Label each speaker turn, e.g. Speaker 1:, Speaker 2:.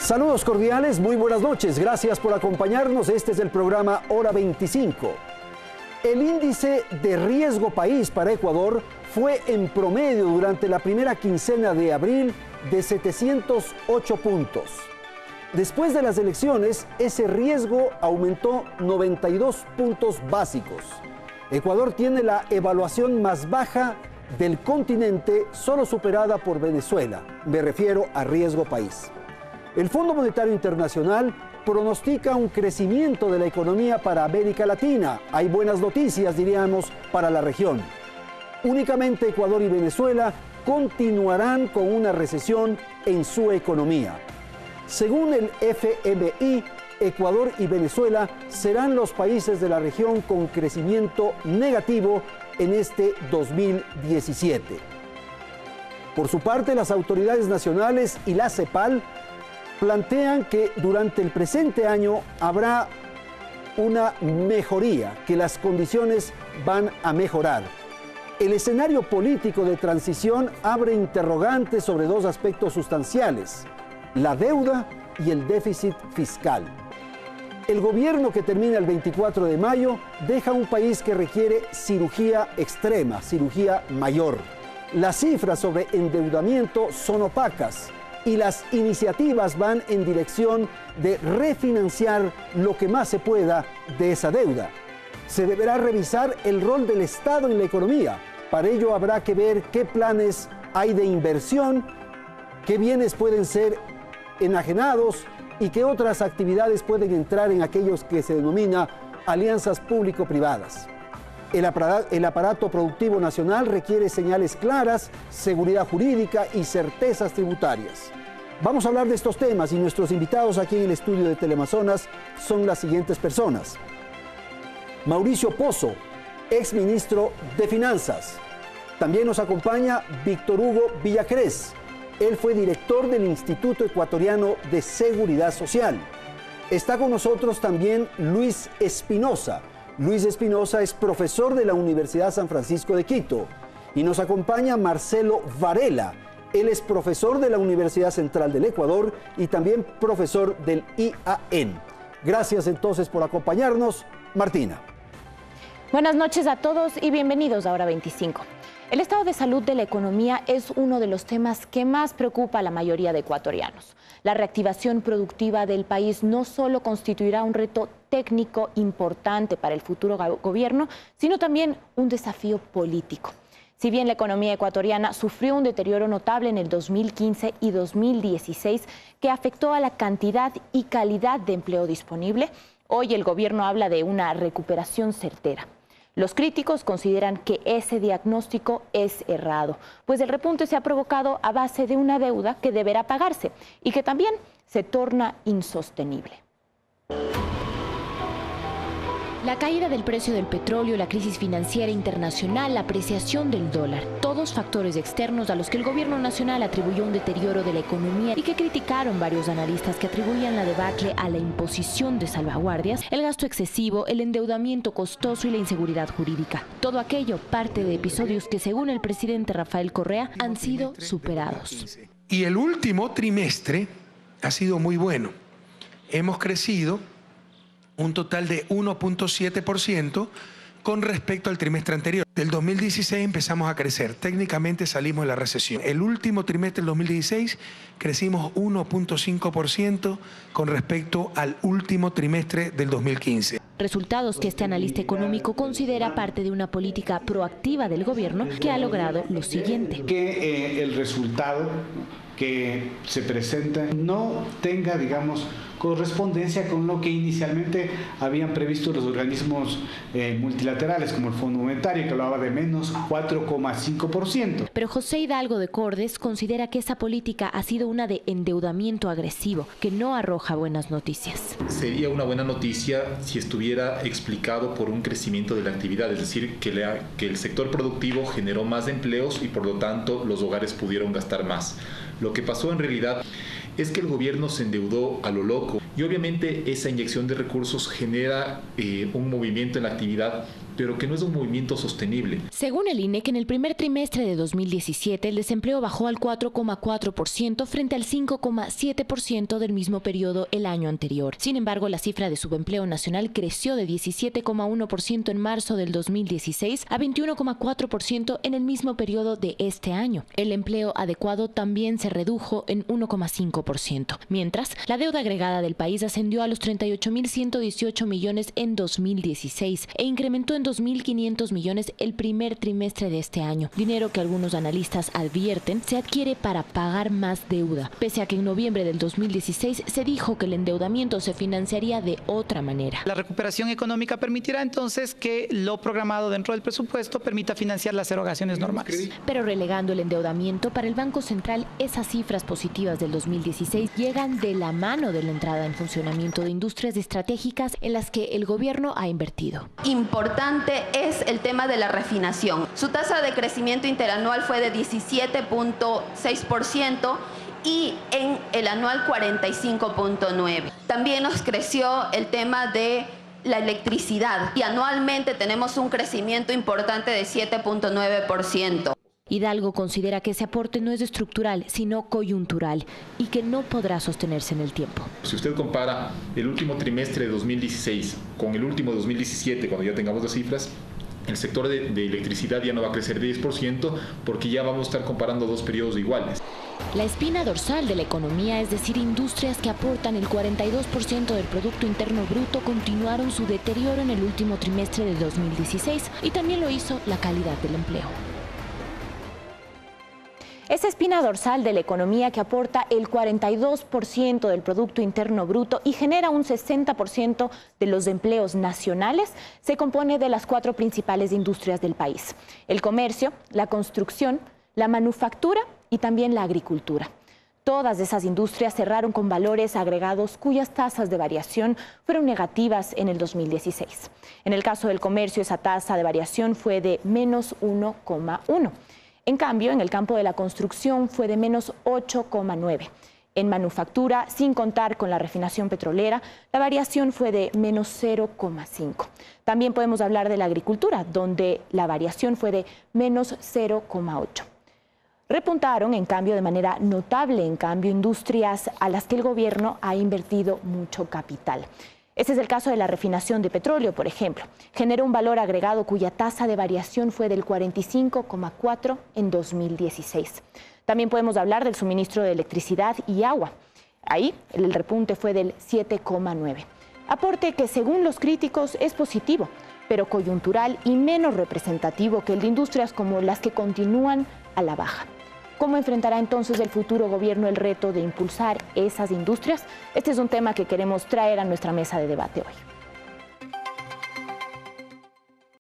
Speaker 1: Saludos cordiales, muy buenas noches. Gracias por acompañarnos. Este es el programa Hora 25. El índice de riesgo país para Ecuador fue en promedio durante la primera quincena de abril de 708 puntos. Después de las elecciones, ese riesgo aumentó 92 puntos básicos. Ecuador tiene la evaluación más baja del continente, solo superada por Venezuela. Me refiero a riesgo país. El Fondo Monetario Internacional pronostica un crecimiento de la economía para América Latina. Hay buenas noticias, diríamos, para la región. Únicamente Ecuador y Venezuela continuarán con una recesión en su economía. Según el FMI, Ecuador y Venezuela serán los países de la región con crecimiento negativo en este 2017. Por su parte, las autoridades nacionales y la CEPAL plantean que durante el presente año habrá una mejoría, que las condiciones van a mejorar. El escenario político de transición abre interrogantes sobre dos aspectos sustanciales: la deuda y el déficit fiscal. El gobierno que termina el 24 de mayo deja un país que requiere cirugía extrema, cirugía mayor. Las cifras sobre endeudamiento son opacas y las iniciativas van en dirección de refinanciar lo que más se pueda de esa deuda. Se deberá revisar el rol del Estado en la economía. Para ello habrá que ver qué planes hay de inversión, qué bienes pueden ser enajenados y qué otras actividades pueden entrar en aquellos que se denomina alianzas público-privadas. El aparato productivo nacional requiere señales claras, seguridad jurídica y certezas tributarias. Vamos a hablar de estos temas y nuestros invitados aquí en el estudio de Teleamazonas son las siguientes personas. Mauricio Pozo, exministro de Finanzas. También nos acompaña Víctor Hugo Villacrés. Él fue director del Instituto Ecuatoriano de Seguridad Social. Está con nosotros también Luis Espinosa. Luis Espinosa es profesor de la Universidad San Francisco de Quito. Y nos acompaña Marcelo Varela. Él es profesor de la Universidad Central del Ecuador y también profesor del IAN. Gracias entonces por acompañarnos. Martina.
Speaker 2: Buenas noches a todos y bienvenidos a Hora 25. El estado de salud de la economía es uno de los temas que más preocupa a la mayoría de ecuatorianos. La reactivación productiva del país no solo constituirá un reto técnico importante para el futuro gobierno, sino también un desafío político. Si bien la economía ecuatoriana sufrió un deterioro notable en el 2015 y 2016 que afectó a la cantidad y calidad de empleo disponible, hoy el gobierno habla de una recuperación certera. Los críticos consideran que ese diagnóstico es errado, pues el repunte se ha provocado a base de una deuda que deberá pagarse y que también se torna insostenible. La caída del precio del petróleo, la crisis financiera internacional, la apreciación del dólar, todos factores externos a los que el gobierno nacional atribuyó un deterioro de la economía y que criticaron varios analistas que atribuían la debacle a la imposición de salvaguardias, el gasto excesivo, el endeudamiento costoso y la inseguridad jurídica. Todo aquello parte de episodios que, según el presidente Rafael Correa, han sido superados.
Speaker 3: Y el último trimestre ha sido muy bueno. Hemos crecido un total de 1.7% con respecto al trimestre anterior. Del 2016 empezamos a crecer, técnicamente salimos de la recesión. El último trimestre del 2016 crecimos 1.5% con respecto al último trimestre del 2015.
Speaker 2: Resultados que este analista económico considera parte de una política proactiva del gobierno que ha logrado lo siguiente.
Speaker 4: Que el resultado que se presenta no tenga, digamos, correspondencia con lo que inicialmente habían previsto los organismos multilaterales, como el Fondo Monetario, que hablaba de menos 4,5%.
Speaker 2: Pero José Hidalgo de Cordes considera que esa política ha sido una de endeudamiento agresivo, que no arroja buenas noticias.
Speaker 5: Sería una buena noticia si estuviera explicado por un crecimiento de la actividad, es decir, que el sector productivo generó más empleos y por lo tanto los hogares pudieron gastar más. Lo que pasó en realidad es que el gobierno se endeudó a lo loco y obviamente esa inyección de recursos genera un movimiento en la actividad pero que no es un movimiento sostenible.
Speaker 2: Según el INEC, en el primer trimestre de 2017, el desempleo bajó al 4,4% frente al 5,7% del mismo periodo el año anterior. Sin embargo, la cifra de subempleo nacional creció de 17,1% en marzo del 2016 a 21,4% en el mismo periodo de este año. El empleo adecuado también se redujo en 1,5%, mientras la deuda agregada del país ascendió a los 38.118 millones en 2016 e incrementó en 2.500 millones el primer trimestre de este año, dinero que algunos analistas advierten se adquiere para pagar más deuda, pese a que en noviembre del 2016 se dijo que el endeudamiento se financiaría de otra manera.
Speaker 6: La recuperación económica permitirá entonces que lo programado dentro del presupuesto permita financiar las erogaciones normales.
Speaker 2: Pero relegando el endeudamiento, para el Banco Central, esas cifras positivas del 2016 llegan de la mano de la entrada en funcionamiento de industrias estratégicas en las que el gobierno ha invertido.
Speaker 7: Importante es el tema de la refinación. Su tasa de crecimiento interanual fue de 17,6% y en el anual 45,9%. También nos creció el tema de la electricidad y anualmente tenemos un crecimiento importante de 7,9%.
Speaker 2: Hidalgo considera que ese aporte no es estructural, sino coyuntural y que no podrá sostenerse en el tiempo.
Speaker 5: Si usted compara el último trimestre de 2016 con el último de 2017, cuando ya tengamos las cifras, el sector de electricidad ya no va a crecer 10% porque ya vamos a estar comparando dos periodos iguales.
Speaker 2: La espina dorsal de la economía, es decir, industrias que aportan el 42% del Producto Interno Bruto, continuaron su deterioro en el último trimestre de 2016 y también lo hizo la calidad del empleo. Esa espina dorsal de la economía que aporta el 42% del Producto Interno Bruto y genera un 60% de los empleos nacionales se compone de las 4 principales industrias del país: el comercio, la construcción, la manufactura y también la agricultura. Todas esas industrias cerraron con valores agregados cuyas tasas de variación fueron negativas en el 2016. En el caso del comercio, esa tasa de variación fue de menos 1,1%. En cambio, en el campo de la construcción fue de menos 8,9%. En manufactura, sin contar con la refinación petrolera, la variación fue de menos 0,5%. También podemos hablar de la agricultura, donde la variación fue de menos 0,8%. Repuntaron, en cambio, de manera notable, industrias a las que el gobierno ha invertido mucho capital. Este es el caso de la refinación de petróleo, por ejemplo. Generó un valor agregado cuya tasa de variación fue del 45,4% en 2016. También podemos hablar del suministro de electricidad y agua. Ahí el repunte fue del 7,9%. Aporte que, según los críticos, es positivo, pero coyuntural y menos representativo que el de industrias como las que continúan a la baja. ¿Cómo enfrentará entonces el futuro gobierno el reto de impulsar esas industrias? Este es un tema que queremos traer a nuestra mesa de debate hoy.